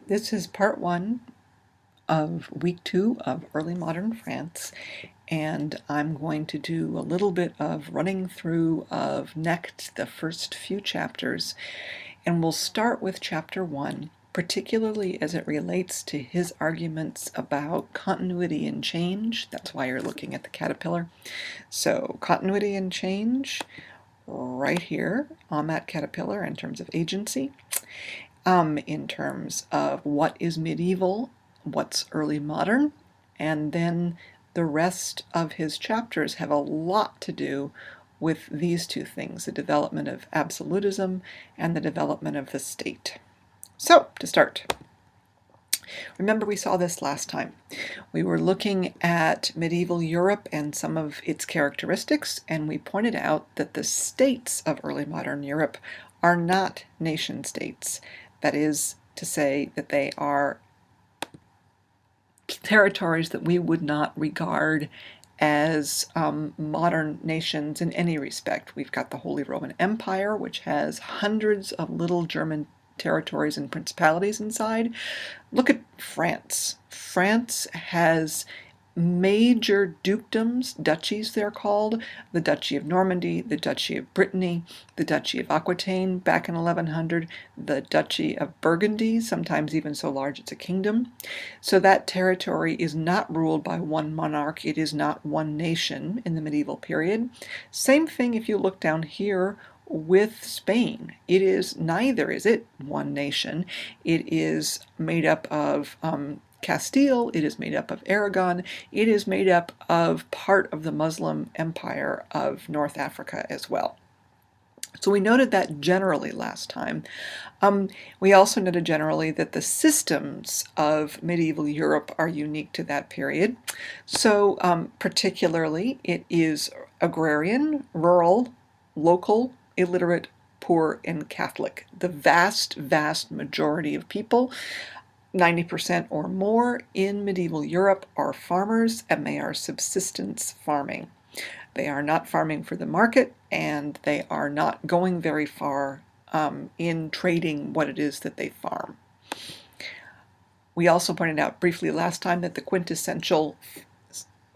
This is part one of week 2 of early modern France, and I'm going to do a little bit of running through of Knecht, the first few chapters, and we'll start with chapter 1, particularly as it relates to his arguments about continuity and change. That's why you're looking at the caterpillar. So continuity and change right here on that caterpillar in terms of agency. In terms of what is medieval, what's early modern, and then the rest of his chapters have a lot to do with these two things, the development of absolutism and the development of the state. So, to start, remember we saw this last time. We were looking at medieval Europe and some of its characteristics, and we pointed out that the states of early modern Europe are not nation states. That is to say that they are territories that we would not regard as modern nations in any respect. We've got the Holy Roman Empire, which has hundreds of little German territories and principalities inside. Look at France. France has major dukedoms, duchies they're called, the Duchy of Normandy, the Duchy of Brittany, the Duchy of Aquitaine back in 1100, the Duchy of Burgundy, sometimes even so large it's a kingdom. So that territory is not ruled by one monarch, it is not one nation in the medieval period. Same thing if you look down here with Spain. It is neither, is it, one nation. It is made up of Castile, it is made up of Aragon, it is made up of part of the Muslim Empire of North Africa as well. So we noted that generally last time. We also noted generally that the systems of medieval Europe are unique to that period. So particularly it is agrarian, rural, local, illiterate, poor, and Catholic. The vast, vast majority of people, 90% or more in medieval Europe, are farmers, and they are subsistence farming. They are not farming for the market, and they are not going very far in trading what it is that they farm. We also pointed out briefly last time that the quintessential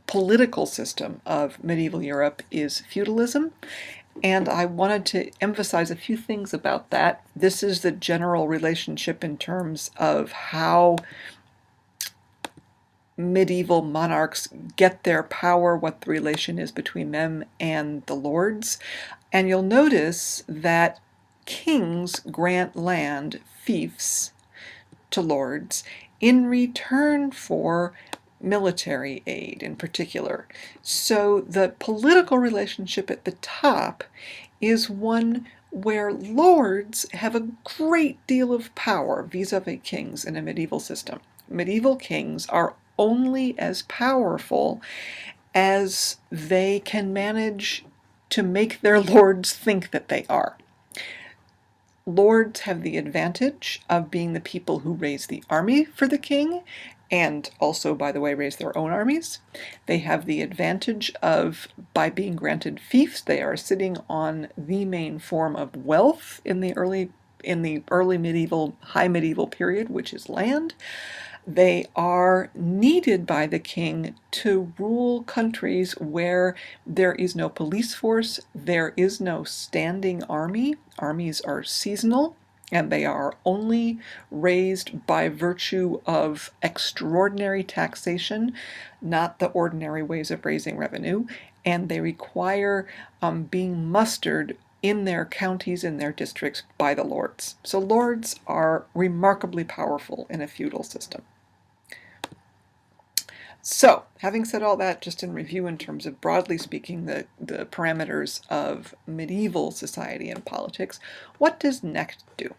political system of medieval Europe is feudalism, and I wanted to emphasize a few things about that. This is the general relationship in terms of how medieval monarchs get their power, what the relation is between them and the lords. And you'll notice that kings grant land, fiefs, to lords in return for military aid in particular. So the political relationship at the top is one where lords have a great deal of power vis-a-vis kings in a medieval system. Medieval kings are only as powerful as they can manage to make their lords think that they are. Lords have the advantage of being the people who raise the army for the king, and also, by the way, raise their own armies. They have the advantage of, by being granted fiefs, they are sitting on the main form of wealth in the early medieval, high medieval period, which is land. They are needed by the king to rule countries where there is no police force, there is no standing army. Armies are seasonal, and they are only raised by virtue of extraordinary taxation, not the ordinary ways of raising revenue, and they require being mustered in their counties, in their districts, by the lords. So lords are remarkably powerful in a feudal system. So, having said all that, just in review in terms of broadly speaking the parameters of medieval society and politics, what does Knecht do?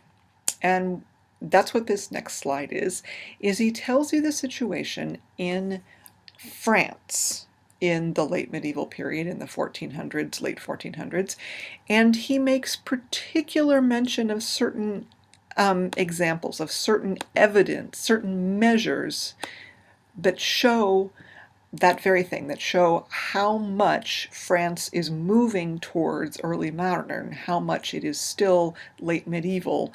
And that's what this next slide is he tells you the situation in France in the late medieval period, in the 1400s, late 1400s, and he makes particular mention of certain examples, of certain evidence, certain measures that show that very thing, that show how much France is moving towards early modern, how much it is still late medieval,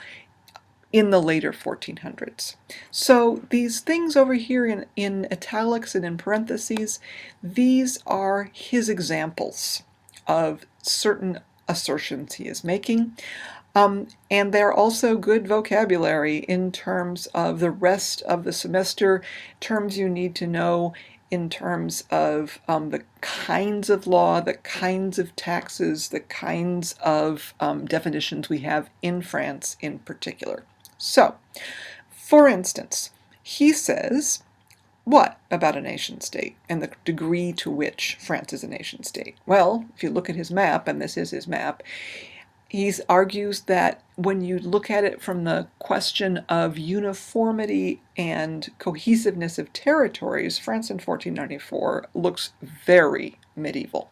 in the later 1400s. So these things over here in italics and in parentheses, these are his examples of certain assertions he is making. And they're also good vocabulary in terms of the rest of the semester, terms you need to know in terms of the kinds of law, the kinds of taxes, the kinds of definitions we have in France in particular. So, for instance, he says, what about a nation state and the degree to which France is a nation state? Well, if you look at his map, and this is his map, he argues that when you look at it from the question of uniformity and cohesiveness of territories, France in 1494 looks very medieval.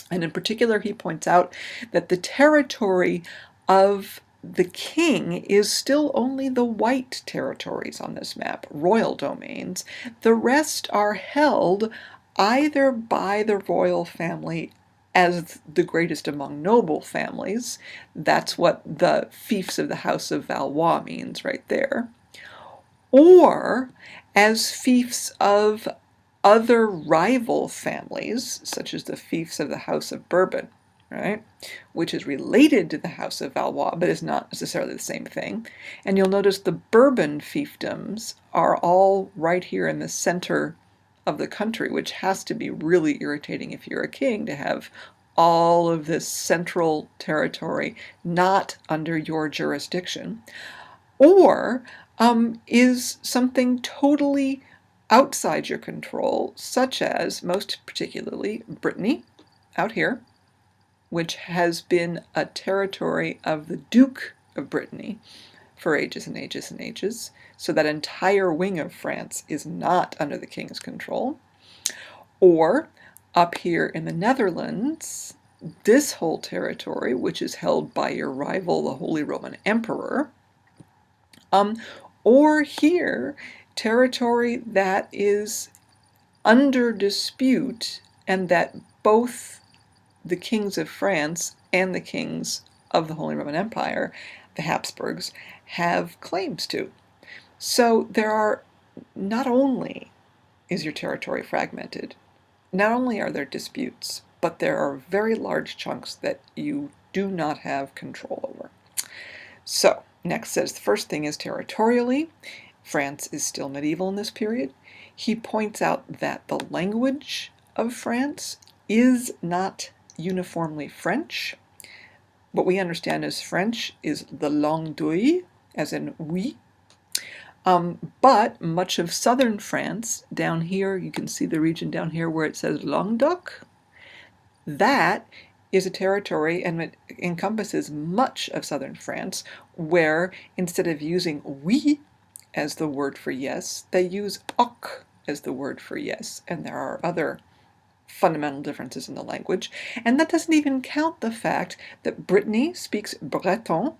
And in particular, he points out that the territory of the king is still only the white territories on this map, royal domains. The rest are held either by the royal family as the greatest among noble families. That's what the fiefs of the House of Valois means right there. Or as fiefs of other rival families, such as the fiefs of the House of Bourbon, right, which is related to the House of Valois, but is not necessarily the same thing. And you'll notice the Bourbon fiefdoms are all right here in the center of the country, which has to be really irritating if you're a king to have all of this central territory not under your jurisdiction. Or is something totally outside your control, such as, most particularly, Brittany, out here, which has been a territory of the Duke of Brittany for ages and ages and ages. So that entire wing of France is not under the king's control. Or up here in the Netherlands, this whole territory, which is held by your rival, the Holy Roman Emperor. Or here, territory that is under dispute and that both the kings of France and the kings of the Holy Roman Empire, the Habsburgs, have claims to. So there are, not only is your territory fragmented, not only are there disputes, but there are very large chunks that you do not have control over. So, next says the first thing is territorially. France is still medieval in this period. He points out that the language of France is not uniformly French. What we understand as French is the langue d'oil, as in oui. But much of southern France, down here, you can see the region down here where it says Languedoc, that is a territory and it encompasses much of southern France where instead of using oui as the word for yes, they use ok as the word for yes, and there are other fundamental differences in the language. And that doesn't even count the fact that Brittany speaks Breton,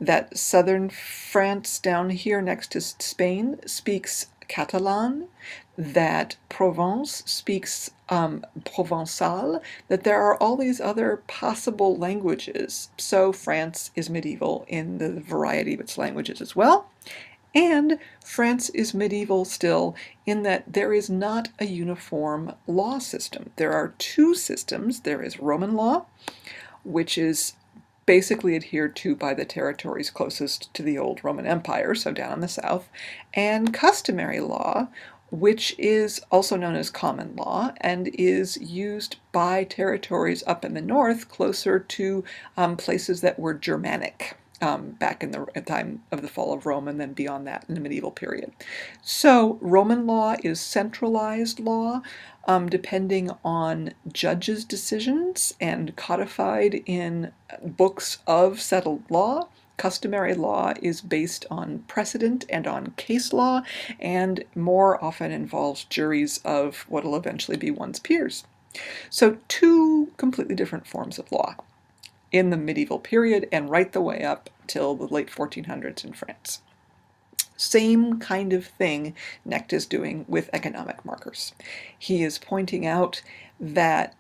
that southern France down here next to Spain speaks Catalan, that Provence speaks Provençal, that there are all these other possible languages. So France is medieval in the variety of its languages as well. And France is medieval still in that there is not a uniform law system. There are two systems. There is Roman law, which is basically adhered to by the territories closest to the old Roman Empire, so down in the south, and customary law, which is also known as common law and is used by territories up in the north closer to places that were Germanic. Back in the time of the fall of Rome and then beyond that in the medieval period. So Roman law is centralized law, depending on judges' decisions and codified in books of settled law. Customary law is based on precedent and on case law, and more often involves juries of what will eventually be one's peers. So two completely different forms of law in the medieval period and right the way up till the late 1400s in France. Same kind of thing Knecht is doing with economic markers. He is pointing out that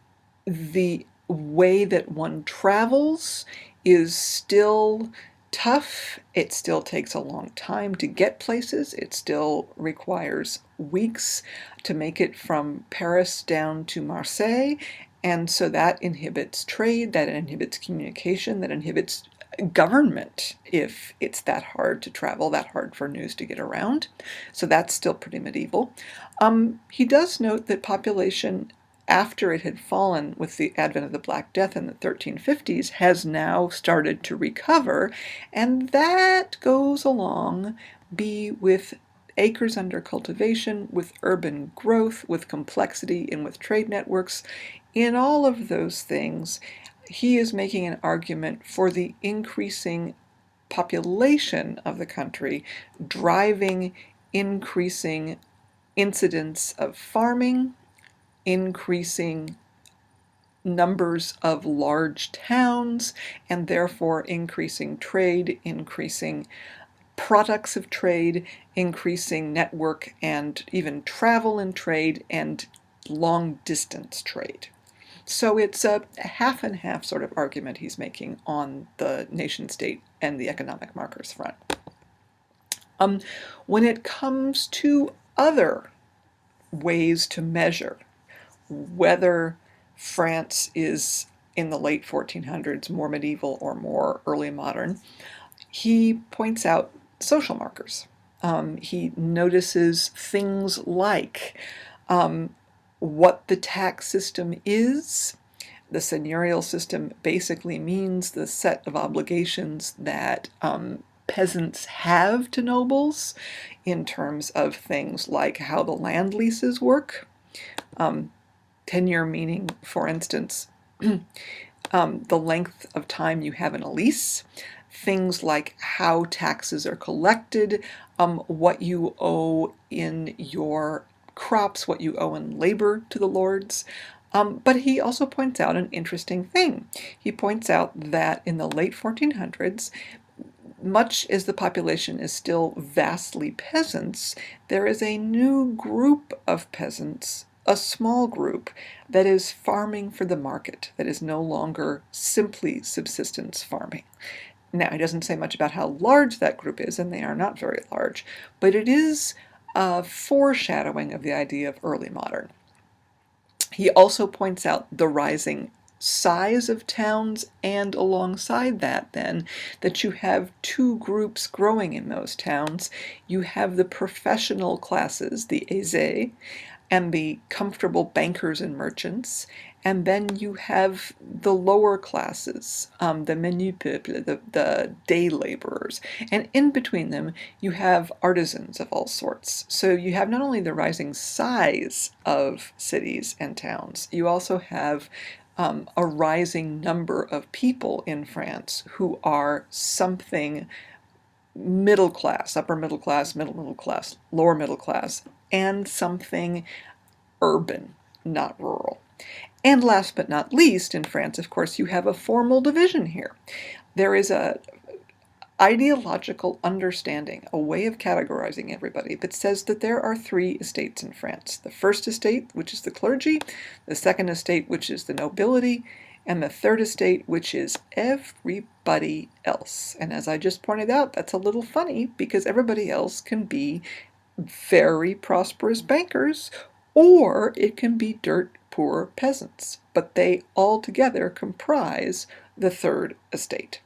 the way that one travels is still tough. It still takes a long time to get places. It still requires weeks to make it from Paris down to Marseille. And so that inhibits trade, that inhibits communication, that inhibits government if it's that hard to travel, that hard for news to get around. So that's still pretty medieval. He does note that population, after it had fallen with the advent of the Black Death in the 1350s, has now started to recover, and that goes along with acres under cultivation, with urban growth, with complexity, and with trade networks. In all of those things, he is making an argument for the increasing population of the country, driving increasing incidence of farming, increasing numbers of large towns, and therefore increasing trade, increasing products of trade, increasing network and even travel in trade, and long distance trade. So it's a half and half sort of argument he's making on the nation state and the economic markers front. When it comes to other ways to measure whether France is in the late 1400s more medieval or more early modern, he points out social markers. He notices things like what the tax system is. The seigneurial system basically means the set of obligations that peasants have to nobles in terms of things like how the land leases work. Tenure meaning, for instance, the length of time you have in a lease, things like how taxes are collected, what you owe in your crops, what you owe in labor to the lords. But he also points out an interesting thing. He points out that in the late 1400s, much as the population is still vastly peasants, there is a new group of peasants, a small group, that is farming for the market, that is no longer simply subsistence farming. Now, he doesn't say much about how large that group is, and they are not very large, but it is a foreshadowing of the idea of early modern. He also points out the rising size of towns, and alongside that then, that you have two groups growing in those towns. You have the professional classes, the aisés, and the comfortable bankers and merchants, and then you have the lower classes, the menu peuple, the day laborers, and in between them you have artisans of all sorts. So you have not only the rising size of cities and towns, you also have a rising number of people in France who are something middle class, upper middle class, middle class, lower middle class, and something urban, not rural. And last but not least, in France, of course, you have a formal division here. There is a ideological understanding, a way of categorizing everybody that says that there are three estates in France. The first estate, which is the clergy, the second estate, which is the nobility, and the third estate, which is everybody else. And as I just pointed out, that's a little funny because everybody else can be very prosperous bankers, or it can be dirt poor peasants, but they all together comprise the third estate.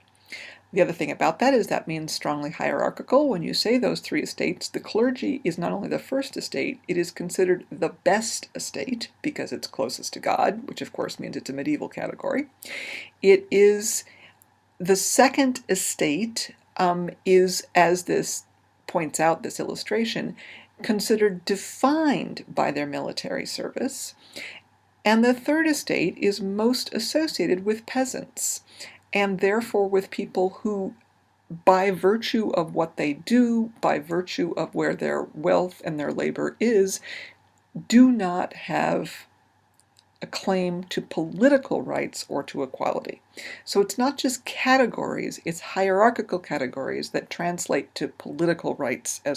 The other thing about that is that means strongly hierarchical. When you say those three estates, the clergy is not only the first estate, it is considered the best estate because it's closest to God, which of course means it's a medieval category. It is the second estate, is, as this points out, this illustration, considered defined by their military service. And the third estate is most associated with peasants, and therefore with people who, by virtue of what they do, by virtue of where their wealth and their labor is, do not have a claim to political rights or to equality. So it's not just categories, it's hierarchical categories that translate to political rights as